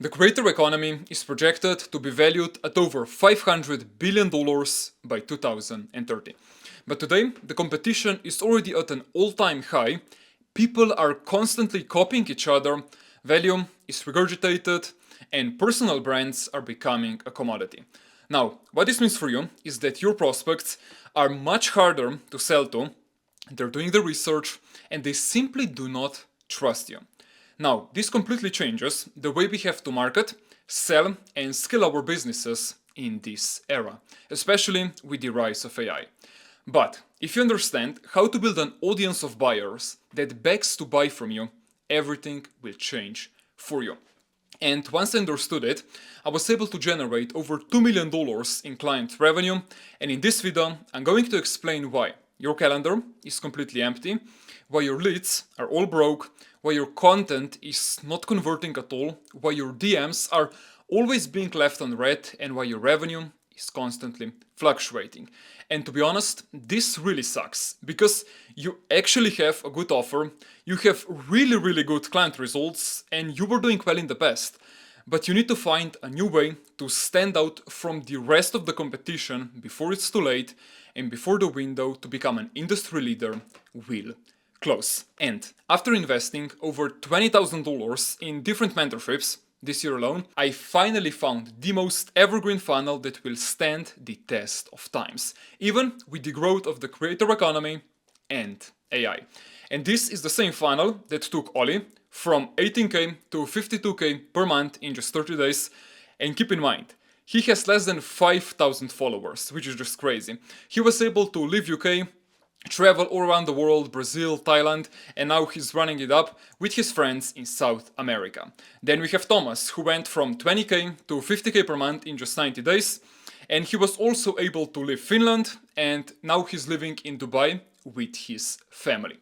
The creator economy is projected to be valued at over $500 billion by 2030. But today, the competition is already at an all-time high. People are constantly copying each other, value is regurgitated, and personal brands are becoming a commodity. Now, what this means for you is that your prospects are much harder to sell to, they're doing the research, and they simply do not trust you. Now, this completely changes the way we have to market, sell, and scale our businesses in this era, especially with the rise of AI. But if you understand how to build an audience of buyers that begs to buy from you, everything will change for you. And once I understood it, I was able to generate over $2 million in client revenue, and in this video, I'm going to explain why your calendar is completely empty, why your leads are all broke, why your content is not converting at all, why your DMs are always being left unread, and why your revenue is constantly fluctuating. And to be honest, this really sucks, because you actually have a good offer, you have really good client results, and you were doing well in the past. But you need to find a new way to stand out from the rest of the competition before it's too late and before the window to become an industry leader will close. And after investing over $20,000 in different mentorships this year alone, I finally found the most evergreen funnel that will stand the test of times, even with the growth of the creator economy and AI. And this is the same funnel that took Oli from 18k to 52k per month in just 30 days. And keep in mind, he has less than 5,000 followers, which is just crazy. He was able to leave UK, travel all around the world, Brazil, Thailand, and now he's running it up with his friends in South America. Then we have Thomas, who went from 20k to 50k per month in just 90 days, and he was also able to leave Finland, and now he's living in Dubai with his family.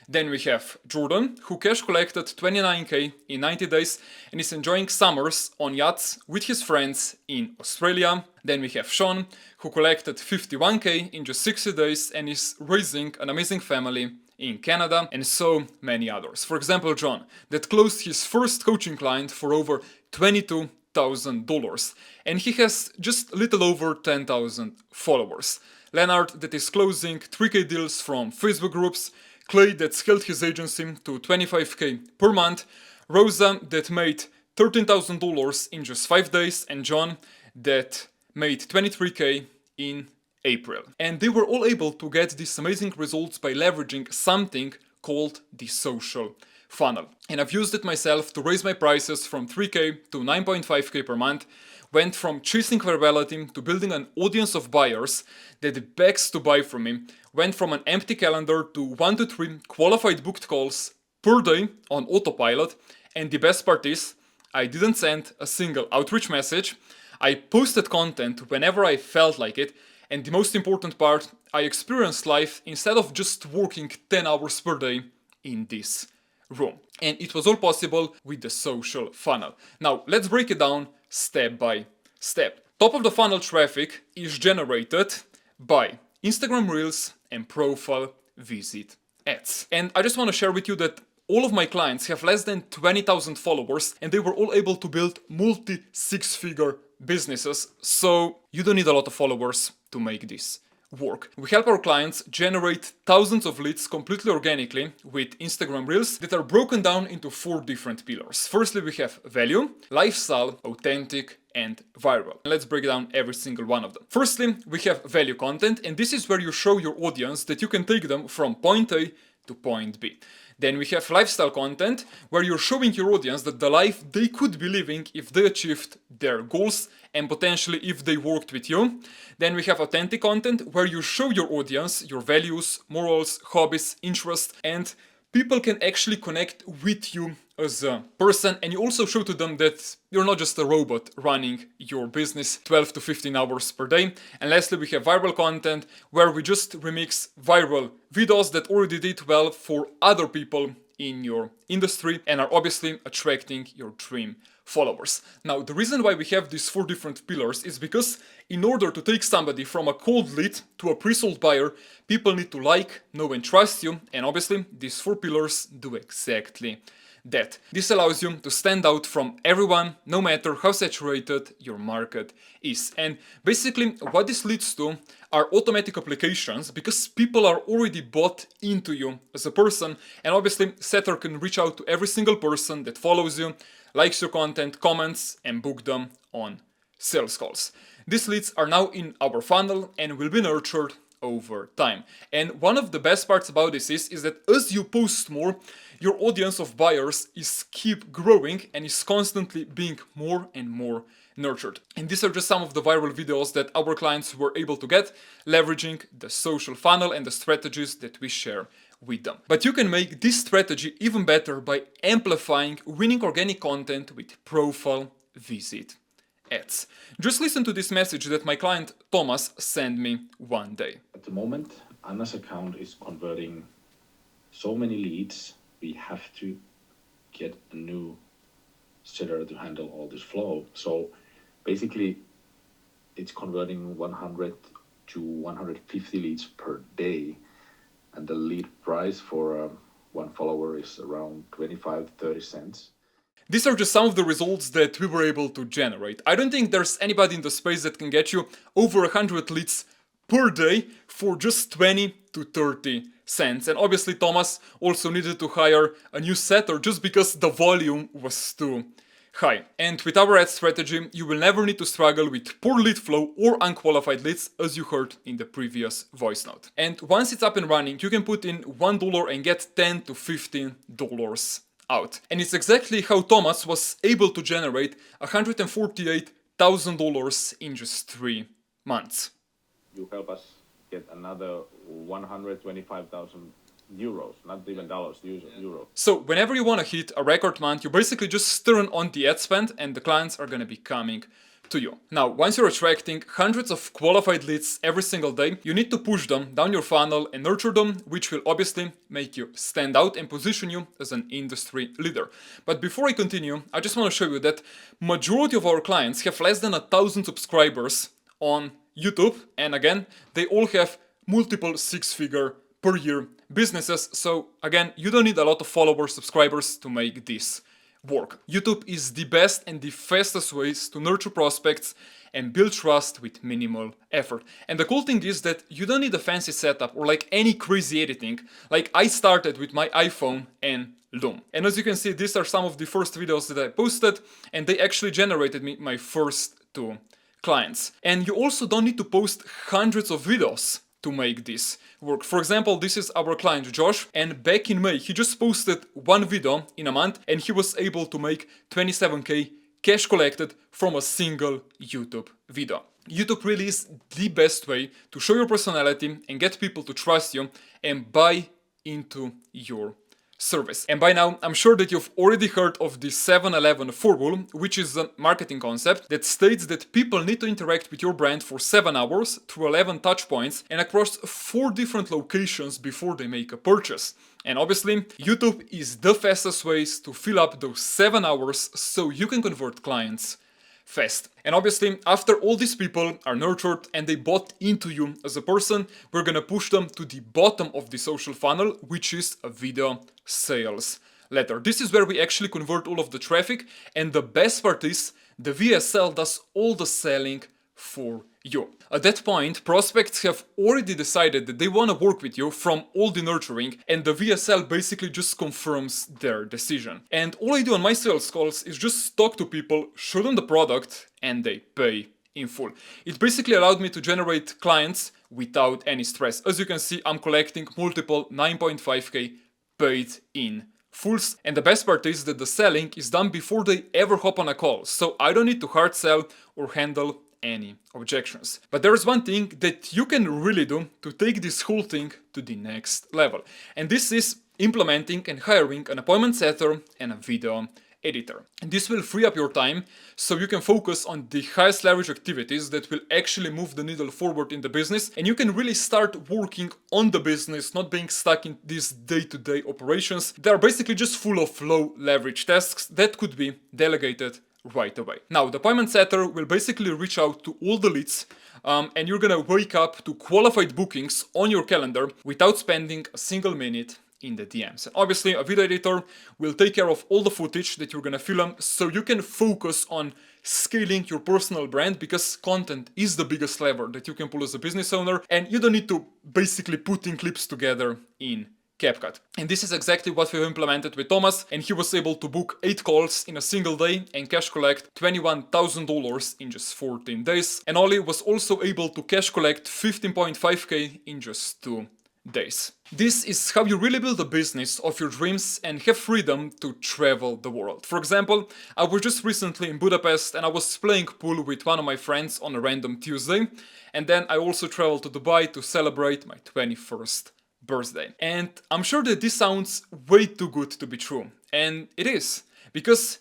Then we have Jordan, who cash collected 29k in 90 days and is enjoying summers on yachts with his friends in Australia. Then we have Sean, who collected 51k in just 60 days and is raising an amazing family in Canada, and so many others. For example, John, that closed his first coaching client for over $22,000, and he has just a little over 10,000 followers. Leonard, that is closing 3k deals from Facebook groups. Clay, that scaled his agency to 25k per month. Rosa, that made $13,000 in just 5 days, and John, that made 23k in April. And they were all able to get these amazing results by leveraging something called the social funnel. And I've used it myself to raise my prices from 3k to 9.5k per month, went from chasing virality to building an audience of buyers that begs to buy from me, went from an empty calendar to 1 to 3 qualified booked calls per day on autopilot, and the best part is, I didn't send a single outreach message, I posted content whenever I felt like it, and the most important part, I experienced life instead of just working 10 hours per day in this room. And it was all possible with the social funnel. Now, let's break it down step by step. Top of the funnel traffic is generated by Instagram Reels and profile visit ads. And I just want to share with you that all of my clients have less than 20,000 followers and they were all able to build multi-six-figure businesses. So you don't need a lot of followers to make this work. We help our clients generate thousands of leads completely organically with Instagram Reels that are broken down into 4 different pillars. Firstly, we have value, lifestyle, authentic, and viral. Let's break down every single one of them. Firstly, we have value content, and this is where you show your audience that you can take them from point A to point B. Then we have lifestyle content, where you're showing your audience that the life they could be living if they achieved their goals and potentially if they worked with you. Then we have authentic content, where you show your audience your values, morals, hobbies, interests, and people can actually connect with you as a person, and you also show to them that you're not just a robot running your business 12 to 15 hours per day. And lastly, we have viral content, where we just remix viral videos that already did well for other people in your industry and are obviously attracting your dream followers. Now, the reason why we have these 4 different pillars is because in order to take somebody from a cold lead to a pre-sold buyer, people need to like, know and trust you, and obviously these 4 pillars do exactly that. This allows you to stand out from everyone, no matter how saturated your market is. And basically what this leads to are automatic applications, because people are already bought into you as a person, and obviously Setter can reach out to every single person that follows you, likes your content, comments, and book them on sales calls. These leads are now in our funnel and will be nurtured over time. And one of the best parts about this is that as you post more, your audience of buyers is keep growing and is constantly being more and more nurtured. And these are just some of the viral videos that our clients were able to get, leveraging the social funnel and the strategies that we share with them. But you can make this strategy even better by amplifying winning organic content with profile visit ads. Just listen to this message that my client Thomas sent me one day. At the moment, Anna's account is converting so many leads. We have to get a new setter to handle all this flow. So basically, it's converting 100 to 150 leads per day. And the lead price for one follower is around 25-30 cents. These are just some of the results that we were able to generate. I don't think there's anybody in the space that can get you over 100 leads per day for just 20 to 30 cents. And obviously Thomas also needed to hire a new setter just because the volume was too high. And with our ad strategy, you will never need to struggle with poor lead flow or unqualified leads, as you heard in the previous voice note. And once it's up and running, you can put in $1 and get $10 to $15 out. And it's exactly how Thomas was able to generate $148,000 in just 3 months. You help us get another 125,000 euros, not even dollars, euros. So whenever you want to hit a record month, you basically just turn on the ad spend and the clients are going to be coming to you. Now, once you're attracting hundreds of qualified leads every single day, you need to push them down your funnel and nurture them, which will obviously make you stand out and position you as an industry leader. But before I continue, I just want to show you that majority of our clients have less than 1,000 subscribers on YouTube, and again, they all have multiple six-figure per year businesses. So again, you don't need a lot of followers, subscribers to make this work. YouTube is the best and the fastest ways to nurture prospects and build trust with minimal effort. And the cool thing is that you don't need a fancy setup or like any crazy editing. Like I started with my iPhone and Loom. And as you can see, these are some of the first videos that I posted, and they actually generated me my first 2 clients. And you also don't need to post hundreds of videos to make this work. For example, this is our client Josh, and back in May he just posted 1 video in a month and he was able to make 27k cash collected from a single YouTube video. YouTube really is the best way to show your personality and get people to trust you and buy into your service. And by now, I'm sure that you've already heard of the 7-11 rule, which is a marketing concept that states that people need to interact with your brand for 7 hours through 11 touch points and across 4 different locations before they make a purchase. And obviously, YouTube is the fastest ways to fill up those 7 hours so you can convert clients fast. And obviously, after all these people are nurtured and they bought into you as a person, we're gonna push them to the bottom of the social funnel, which is a video sales letter. This is where we actually convert all of the traffic, and the best part is the VSL does all the selling for you. At that point, prospects have already decided that they want to work with you from all the nurturing, and the VSL basically just confirms their decision. And all I do on my sales calls is just talk to people, show them the product, and they pay in full. It basically allowed me to generate clients without any stress. As you can see, I'm collecting multiple 9.5k paid in fulls, and the best part is that the selling is done before they ever hop on a call, so I don't need to hard sell or handle any objections. But there is one thing that you can really do to take this whole thing to the next level, and this is implementing and hiring an appointment setter and a video editor. And this will free up your time so you can focus on the highest leverage activities that will actually move the needle forward in the business, and you can really start working on the business, not being stuck in these day-to-day operations. They are basically just full of low leverage tasks that could be delegated right away. Now, the appointment setter will basically reach out to all the leads, and you're gonna wake up to qualified bookings on your calendar without spending a single minute in the DMs. And obviously, a video editor will take care of all the footage that you're gonna film so you can focus on scaling your personal brand, because content is the biggest lever that you can pull as a business owner, and you don't need to basically putting clips together in CapCut. And this is exactly what we've implemented with Thomas, and he was able to book 8 calls in a single day and cash collect $21,000 in just 14 days. And Ollie was also able to cash collect 15.5k in just 2 days. This is how you really build a business of your dreams and have freedom to travel the world. For example, I was just recently in Budapest and I was playing pool with one of my friends on a random Tuesday, and then I also traveled to Dubai to celebrate my 21st birthday. And I'm sure that this sounds way too good to be true, and it is, because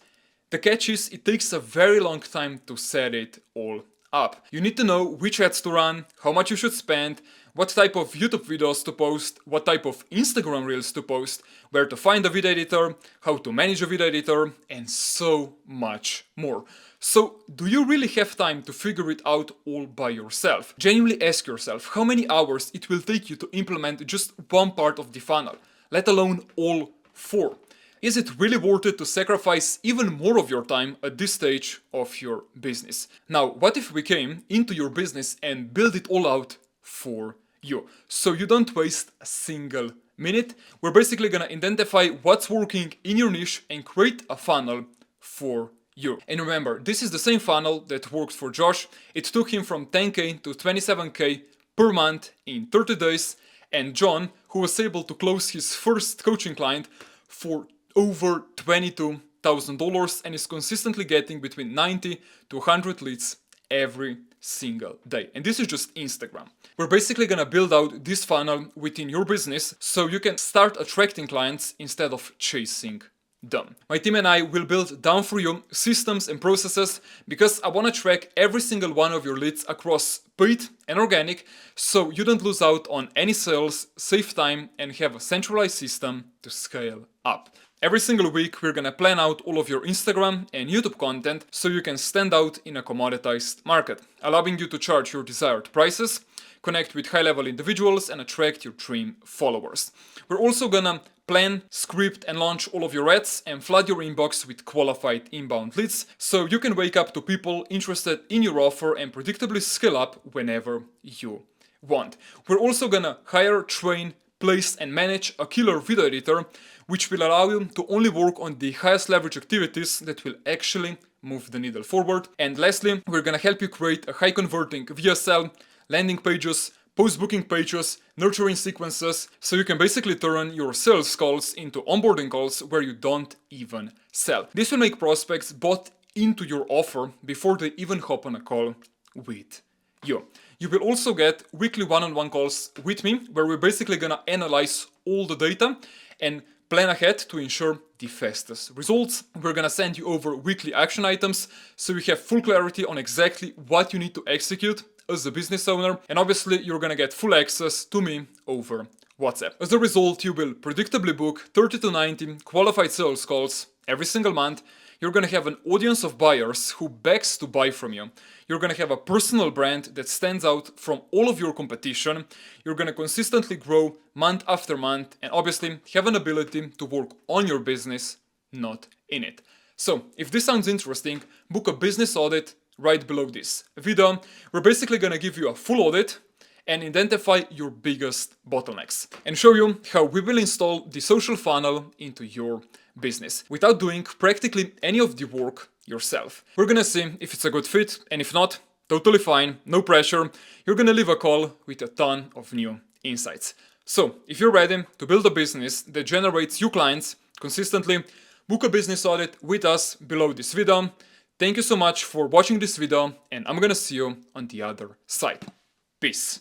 the catch is it takes a very long time to set it all up. You need to know which ads to run, how much you should spend, what type of YouTube videos to post, what type of Instagram reels to post, where to find a video editor, how to manage a video editor, and so much more. So, do you really have time to figure it out all by yourself? Genuinely ask yourself how many hours it will take you to implement just one part of the funnel, let alone all 4. Is it really worth it to sacrifice even more of your time at this stage of your business? Now, what if we came into your business and build it all out for you, so you don't waste a single minute? We're basically gonna identify what's working in your niche and create a funnel for you. And remember, this is the same funnel that worked for Josh. It took him from 10k to 27k per month in 30 days, and John, who was able to close his first coaching client for over $22,000 and is consistently getting between 90 to 100 leads every single day. And this is just Instagram. We're basically gonna build out this funnel within your business so you can start attracting clients instead of chasing them. My team and I will build down for you systems and processes, because I want to track every single one of your leads across paid and organic, so you don't lose out on any sales, save time, and have a centralized system to scale up. Every single week we're gonna plan out all of your Instagram and YouTube content so you can stand out in a commoditized market, allowing you to charge your desired prices, connect with high-level individuals, and attract your dream followers. We're also gonna plan, script, and launch all of your ads and flood your inbox with qualified inbound leads so you can wake up to people interested in your offer and predictably scale up whenever you want. We're also gonna hire, train, place, and manage a killer video editor, which will allow you to only work on the highest leverage activities that will actually move the needle forward. And lastly, we're gonna help you create a high converting VSL, landing pages, post-booking pages, nurturing sequences, so you can basically turn your sales calls into onboarding calls where you don't even sell. This will make prospects bought into your offer before they even hop on a call with you. You will also get weekly one-on-one calls with me, where we're basically gonna analyze all the data and plan ahead to ensure the fastest results. We're gonna send you over weekly action items so you have full clarity on exactly what you need to execute as a business owner, and obviously you're gonna get full access to me over WhatsApp. As a result, you will predictably book 30 to 90 qualified sales calls every single month. You're gonna have an audience of buyers who begs to buy from you. You're gonna have a personal brand that stands out from all of your competition. You're gonna consistently grow month after month, and obviously have an ability to work on your business, not in it. So, if this sounds interesting, book a business audit right below this video. We're basically gonna give you a full audit and identify your biggest bottlenecks and show you how we will install the social funnel into your business without doing practically any of the work yourself. We're gonna see if it's a good fit, and if not, totally fine, no pressure. You're gonna leave a call with a ton of new insights. So, if you're ready to build a business that generates you clients consistently, book a business audit with us below this video. Thank you so much for watching this video, and I'm gonna see you on the other side. Peace.